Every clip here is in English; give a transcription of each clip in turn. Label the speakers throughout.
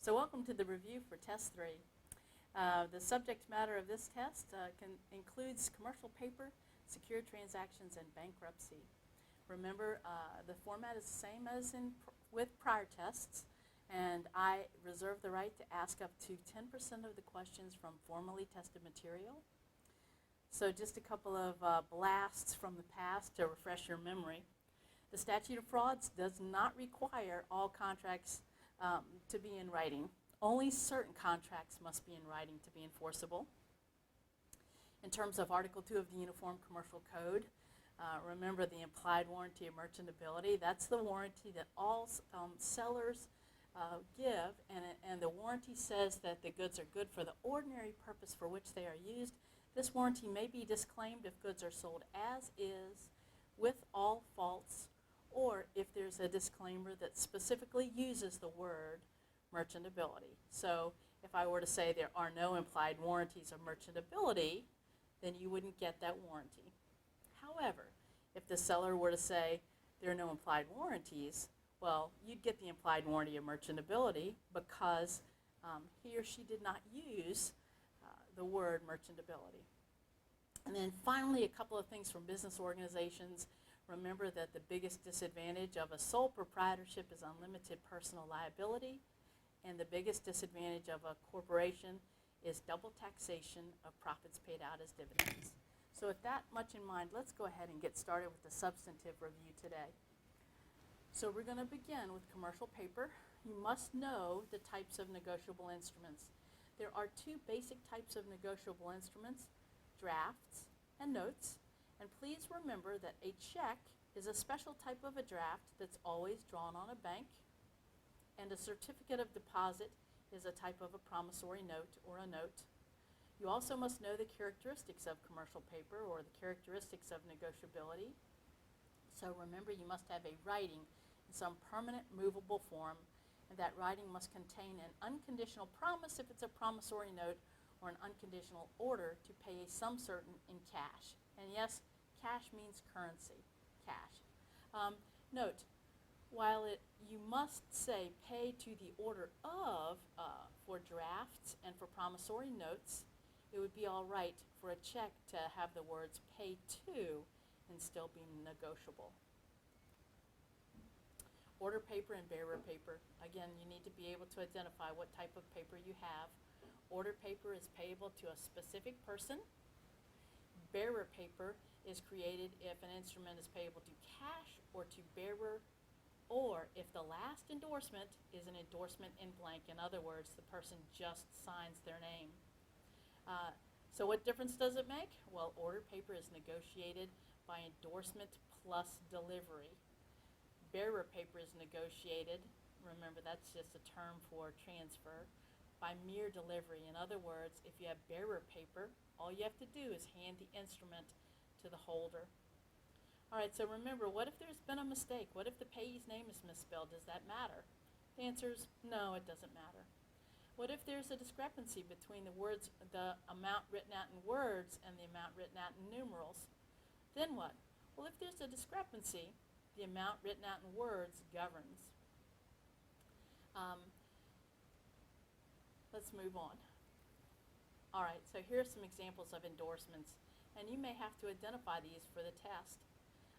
Speaker 1: So welcome to the review for Test 3. The subject matter of this test includes commercial paper, secure transactions, and bankruptcy. Remember, the format is the same as with prior tests, and I reserve the right to ask up to 10% of the questions from formally tested material. So just a couple of blasts from the past to refresh your memory. The statute of frauds does not require all contracts to be in writing. Only certain contracts must be in writing to be enforceable. In terms of Article 2 of the Uniform Commercial Code, remember the implied warranty of merchantability. That's the warranty that all sellers give, and the warranty says that the goods are good for the ordinary purpose for which they are used. This warranty may be disclaimed if goods are sold as is, with all faults, or if there's a disclaimer that specifically uses the word merchantability. So if I were to say there are no implied warranties of merchantability, then you wouldn't get that warranty. However, if the seller were to say there are no implied warranties, well, you'd get the implied warranty of merchantability because he or she did not use the word merchantability. And then finally, a couple of things from business organizations. Remember that the biggest disadvantage of a sole proprietorship is unlimited personal liability, and the biggest disadvantage of a corporation is double taxation of profits paid out as dividends. So with that much in mind, let's go ahead and get started with the substantive review today. So we're going to begin with commercial paper. You must know the types of negotiable instruments. There are two basic types of negotiable instruments, drafts and notes. And please remember that a check is a special type of a draft that's always drawn on a bank, and a certificate of deposit is a type of a promissory note or a note. You also must know the characteristics of commercial paper or the characteristics of negotiability. So remember, you must have a writing in some permanent movable form, and that writing must contain an unconditional promise if it's a promissory note, or an unconditional order to pay a sum certain in cash. And yes, cash means currency, cash. Note, while you must say pay to the order of for drafts and for promissory notes, it would be all right for a check to have the words pay to and still be negotiable. Order paper and bearer paper. Again, you need to be able to identify what type of paper you have. Order paper is payable to a specific person. Bearer paper is created if an instrument is payable to cash or to bearer, or if the last endorsement is an endorsement in blank. In other words, the person just signs their name. So what difference does it make? Well, order paper is negotiated by endorsement plus delivery. Bearer paper is negotiated, remember that's just a term for transfer, by mere delivery. In other words, if you have bearer paper, all you have to do is hand the instrument to the holder. All right, so remember, what if there's been a mistake? What if the payee's name is misspelled? Does that matter? The answer is no, it doesn't matter. What if there's a discrepancy between the amount written out in words and the amount written out in numerals? Then what? Well, if there's a discrepancy, the amount written out in words governs. Let's move on. All right, so here are some examples of endorsements, and you may have to identify these for the test.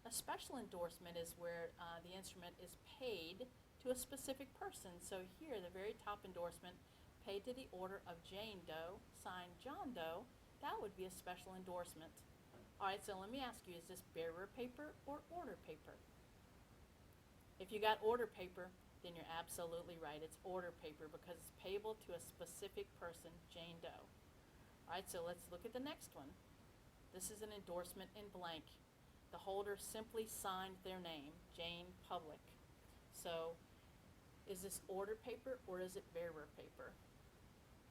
Speaker 1: A special endorsement is where the instrument is paid to a specific person. So here, the very top endorsement, paid to the order of Jane Doe, signed John Doe, that would be a special endorsement. All right, so let me ask you, is this bearer paper or order paper? If you got order paper, then you're absolutely right. It's order paper because it's payable to a specific person, Jane Doe. All right, so let's look at the next one. This is an endorsement in blank. The holder simply signed their name, Jane Public. So is this order paper or is it bearer paper?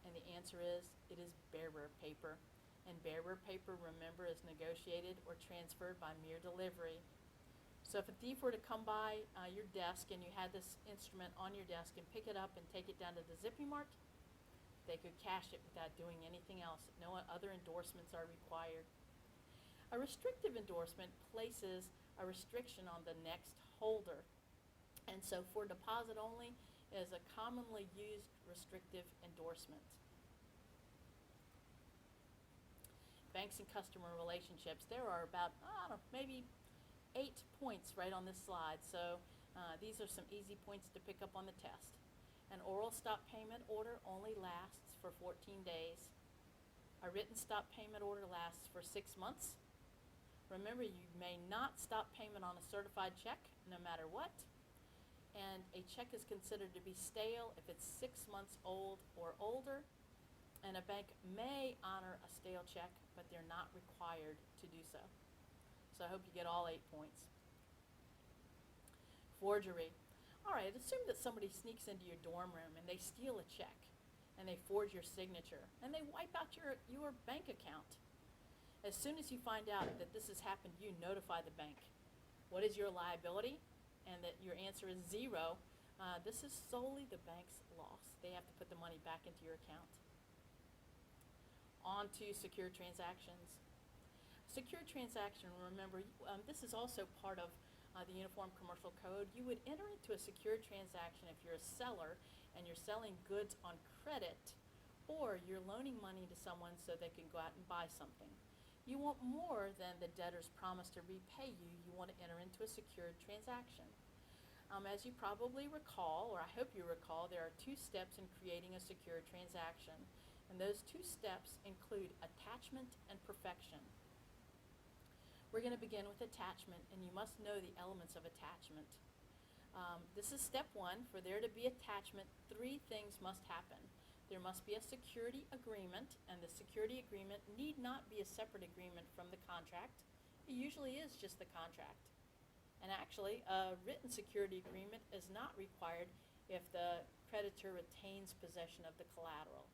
Speaker 1: And the answer is, it is bearer paper. And bearer paper, remember, is negotiated or transferred by mere delivery. So if a thief were to come by your desk and you had this instrument on your desk and pick it up and take it down to the Zippy Mart, they could cash it without doing anything else. No other endorsements are required. A restrictive endorsement places a restriction on the next holder. And so for deposit only, is a commonly used restrictive endorsement. Banks and customer relationships. There are about, maybe 8 points right on this slide, so these are some easy points to pick up on the test. An oral stop payment order only lasts for 14 days. A written stop payment order lasts for 6 months. Remember, you may not stop payment on a certified check, no matter what. And a check is considered to be stale if it's 6 months old or older. And a bank may honor a stale check, but they're not required to do so. So I hope you get all 8 points. Forgery. All right, assume that somebody sneaks into your dorm room and they steal a check and they forge your signature and they wipe out your bank account. As soon as you find out that this has happened, you notify the bank. What is your liability? And that your answer is 0. This is solely the bank's loss. They have to put the money back into your account. On to secure transactions. Secure transaction, remember, this is also part of the Uniform Commercial Code. You would enter into a secure transaction if you're a seller and you're selling goods on credit, or you're loaning money to someone so they can go out and buy something. You want more than the debtor's promise to repay you. You want to enter into a secured transaction. As you probably recall, or I hope you recall, there are 2 steps in creating a secured transaction. And those 2 steps include attachment and perfection. We're going to begin with attachment, and you must know the elements of attachment. This is step 1. For there to be attachment, 3 things must happen. There must be a security agreement, and the security agreement need not be a separate agreement from the contract. It usually is just the contract. And actually, a written security agreement is not required if the creditor retains possession of the collateral.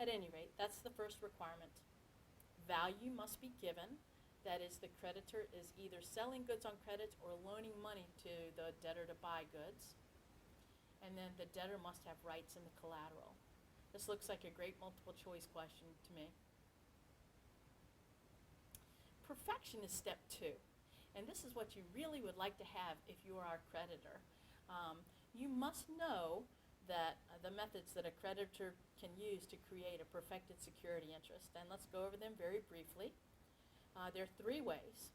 Speaker 1: At any rate, that's the first requirement. Value must be given. That is, the creditor is either selling goods on credit or loaning money to the debtor to buy goods. And then the debtor must have rights in the collateral. This looks like a great multiple choice question to me. Perfection is step 2. And this is what you really would like to have if you are our creditor. You must know that the methods that a creditor can use to create a perfected security interest. And let's go over them very briefly. There are 3 ways.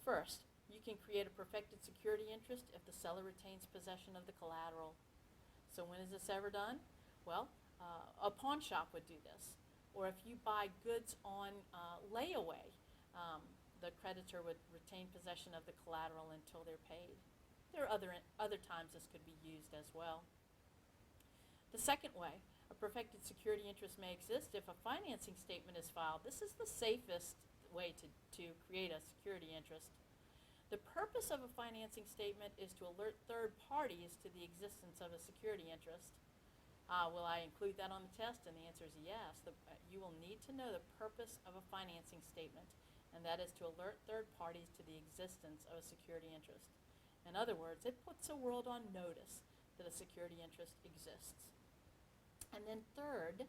Speaker 1: First, you can create a perfected security interest if the seller retains possession of the collateral. So when is this ever done? Well, a pawn shop would do this. Or if you buy goods on layaway, the creditor would retain possession of the collateral until they're paid. There are other times this could be used as well. The second way, a perfected security interest may exist if a financing statement is filed. This is the safest way to create a security interest. The purpose of a financing statement is to alert third parties to the existence of a security interest. Will I include that on the test? And the answer is yes. You will need to know the purpose of a financing statement, and that is to alert third parties to the existence of a security interest. In other words, it puts the world on notice that a security interest exists. And then third,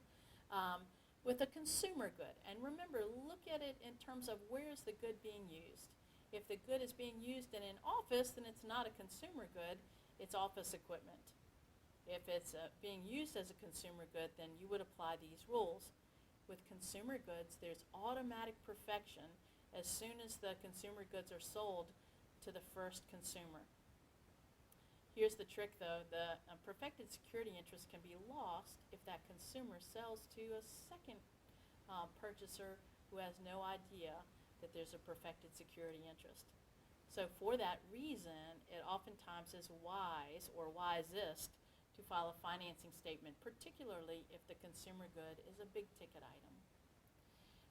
Speaker 1: with a consumer good. And remember, look at it in terms of where is the good being used. If the good is being used in an office, then it's not a consumer good, it's office equipment. If it's being used as a consumer good, then you would apply these rules. With consumer goods, there's automatic perfection as soon as the consumer goods are sold to the first consumer. Here's the trick, though. The perfected security interest can be lost if that consumer sells to a second purchaser who has no idea that there's a perfected security interest. So for that reason, it oftentimes is wise or wisest to file a financing statement, particularly if the consumer good is a big ticket item.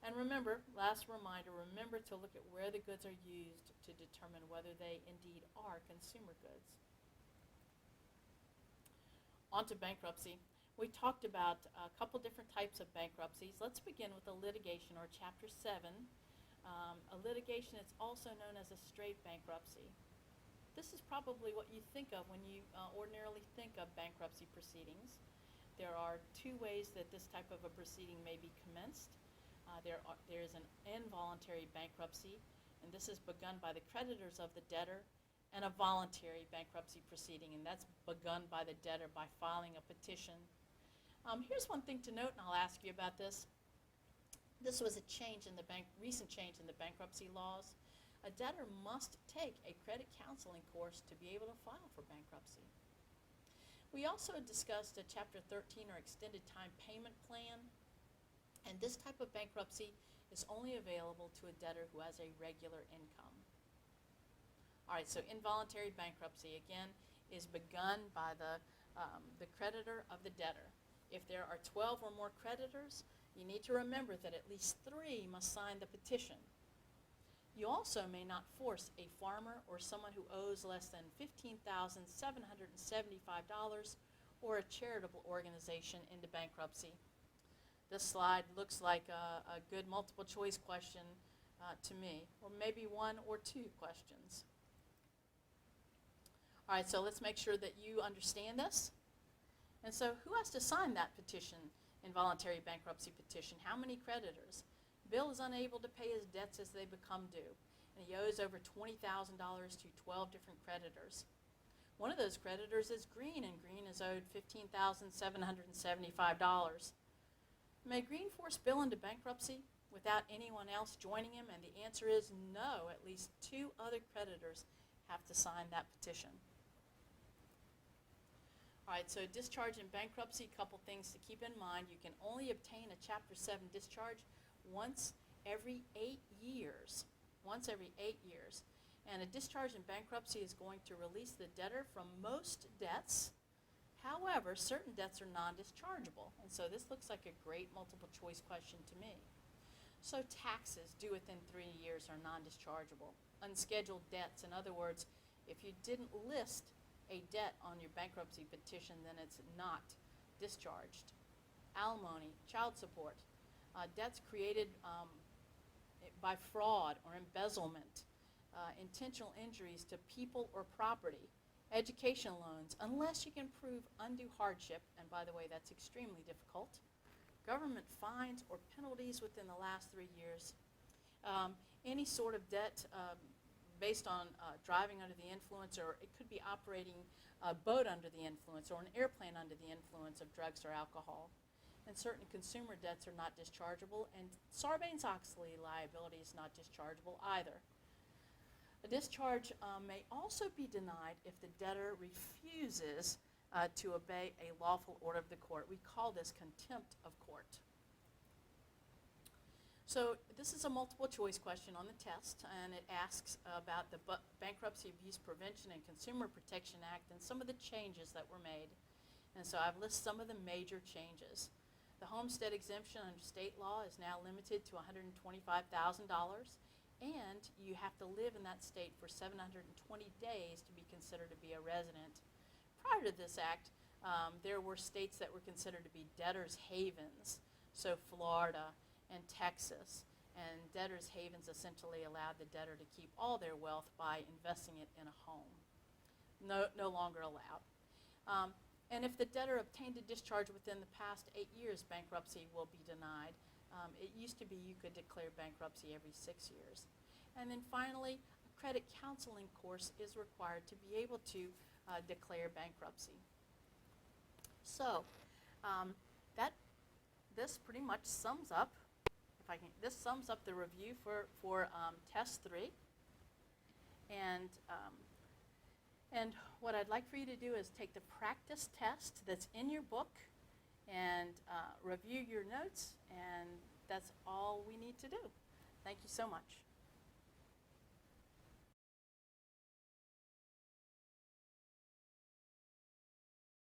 Speaker 1: And remember, last reminder, remember to look at where the goods are used to determine whether they indeed are consumer goods. On to bankruptcy. We talked about a couple different types of bankruptcies. Let's begin with a litigation, or Chapter 7. A litigation is also known as a straight bankruptcy. This is probably what you think of when you ordinarily think of bankruptcy proceedings. There are 2 ways that this type of a proceeding may be commenced. There is an involuntary bankruptcy, and this is begun by the creditors of the debtor, and a voluntary bankruptcy proceeding, and that's begun by the debtor by filing a petition. Here's one thing to note, and I'll ask you about this. This was a recent change in the bankruptcy laws. A debtor must take a credit counseling course to be able to file for bankruptcy. We also discussed a Chapter 13 or extended time payment plan, and this type of bankruptcy is only available to a debtor who has a regular income. All right, so involuntary bankruptcy, again, is begun by the creditor of the debtor. If there are 12 or more creditors, you need to remember that at least 3 must sign the petition. You also may not force a farmer or someone who owes less than $15,775 or a charitable organization into bankruptcy. This slide looks like a good multiple choice question to me, or maybe 1 or 2 questions. All right, so let's make sure that you understand this. And so who has to sign that petition, involuntary bankruptcy petition? How many creditors? Bill is unable to pay his debts as they become due, and he owes over $20,000 to 12 different creditors. One of those creditors is Green, and Green is owed $15,775. May Green force Bill into bankruptcy without anyone else joining him? And the answer is no. At least 2 other creditors have to sign that petition. All right, so discharge in bankruptcy, a couple things to keep in mind. You can only obtain a Chapter 7 discharge once every 8 years. Once every 8 years. And a discharge in bankruptcy is going to release the debtor from most debts. However, certain debts are non-dischargeable. And so this looks like a great multiple choice question to me. So taxes due within 3 years are non-dischargeable. Unscheduled debts, in other words, if you didn't list a debt on your bankruptcy petition, then it's not discharged. Alimony, child support, debts created by fraud or embezzlement, intentional injuries to people or property, education loans, unless you can prove undue hardship, and by the way, that's extremely difficult, government fines or penalties within the last 3 years, any sort of debt based on driving under the influence, or it could be operating a boat under the influence or an airplane under the influence of drugs or alcohol. And certain consumer debts are not dischargeable, and Sarbanes-Oxley liability is not dischargeable either. A discharge may also be denied if the debtor refuses to obey a lawful order of the court. We call this contempt of court. So this is a multiple choice question on the test, and it asks about the Bankruptcy Abuse Prevention and Consumer Protection Act and some of the changes that were made. And so I've listed some of the major changes. The homestead exemption under state law is now limited to $125,000, and you have to live in that state for 720 days to be considered to be a resident. Prior to this act, there were states that were considered to be debtors' havens, so Florida and Texas, and debtors' havens essentially allowed the debtor to keep all their wealth by investing it in a home. No longer allowed. And if the debtor obtained a discharge within the past 8 years, bankruptcy will be denied. It used to be you could declare bankruptcy every 6 years. And then finally, a credit counseling course is required to be able to declare bankruptcy. So this pretty much sums up, this sums up the review for test 3. And what I'd like for you to do is take the practice test that's in your book and review your notes, and that's all we need to do. Thank you so much.